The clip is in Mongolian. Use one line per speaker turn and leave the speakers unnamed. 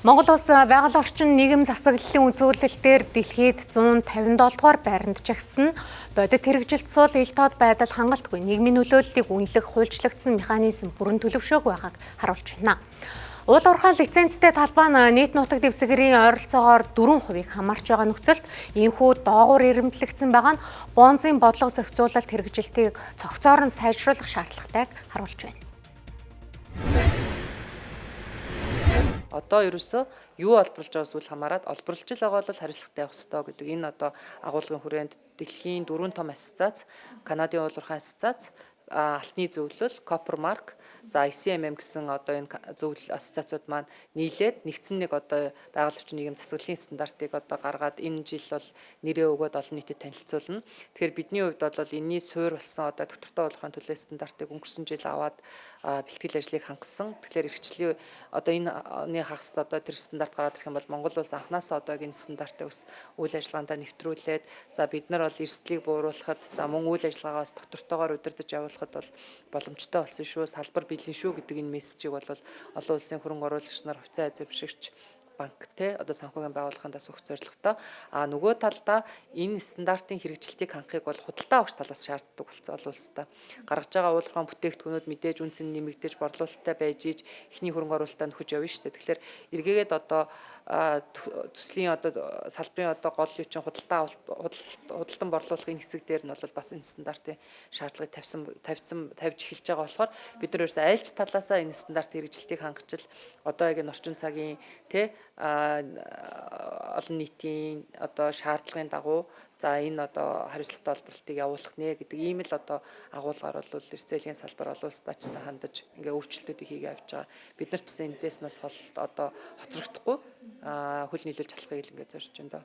Монгол улс байгаль орчин нийгэм засаглалын үзүүлэлтээр дэлхийд 157 дугаар байранд жагсан бодит хэрэгжилт суул ил тод байдал хангалтгүй нийгмийн нөлөөллийг үнэлэх хуульчлагдсан механизм бүрэн төлөвшөөг байгааг харуулж байна. Уул уурхай лицензтэй талбай нь нийт нутаг дэвсгэрийн ойролцоогоор 4% хамаарч байгаа нөхцөлд ийхүү доогуур ирэмтлэгдсэн байгаа нь бонзын бодлого зохицуулалт хэрэгжилтийг цогцоор нь сайжруулах шаардлагатайг харуулж байна.
Одоо ерөөсөө юу олборлож байгаас үл хамааран олборлож байгаа бол хариуцлагатай явах ёстой гэдэг энэ одоо агуулгын хүрээнд дэлхийн 4 том ассоциац, Канадын уул уурхай ассоциац, алтны зөвлөл, Coppermark, за ICMM гэсэн одоо энэ зөвлөл ассоциацууд маань нийлээд нэгдсэн нэг одоо байгаль орчин нийгэм засаглалын стандартыг одоо гаргаад энэ жил бол нэрээ өгөөд олон нийтэд танилцуулна. Тэгэхээр бидний хувьд бол энэний суурь болсон одоо доктортой уулуурхайн төлөө стандартыг өнгөрсөн жил аваад бэлтгэл ажлыг хангасан. Тэгэхээр эрхчлэлийн одоо энэ оны хагасд одоо тэр стандарт гараад ирэх юм бол Монгол улс анханасаа одоо энэ стандартыг бас үйл ажиллагаандаа нэвтрүүлээд за бид нар бол эрсдлийг бууруулахад за мөн үйл ажиллагаагаа бас доктортойгоор удирдах явуулахад бол боломжтой болсон шүү, салбар бэлэн шүү гэдэг энэ мессежийг бол олон улсын хөрөнгө оруулагч нар, хувьцаа эзэмшигч банк те одоо санхүүгийн байгууллагаас өгөх зорилготой. Нөгөө талдаа энэ стандартын хэрэгжилтийг хангахыг бол худалдаа авагч талаас шаарддаг болсон олон улстай. Гаргаж байгаа уул уурхайн бүтээгдэхүүнүүд мэдээж үн цэн нэмэгдэж борлуулалттай байж иж эхний хөрөнгө оруулалтаа нөхөж явна шүү дээ. Тэгэхээр эргээгээд одоо төслийн одоо салбарын одоо гол юу чинь худалдан борлуулалтын хэсэг дээр нь бол бас энэ стандартын шаардлагыг тавьж эхэлж байгаа болохоор бид нар ерөөсөө айлч талаасаа энэ стандартын хэрэгжилтийг хангаж одоо яг энэ орчин цагийн тэ олон нийтийн одоо шаардлагын дагуу за энэ одоо хариуцлагатай олборлтыг явуулах нэ гэдэг ийм л одоо агуулгаар бол эрсдэлийн салбар олон улсдаа ч гэсэн хандаж ингээ өөрчлөлтүүдийг хийгээ явж байгаа. Бид нар ч гэсэн эндээс нас хол одоо хоцрогдохгүй хөл нийлүүлж алахыг л ингээ зорж байна доо.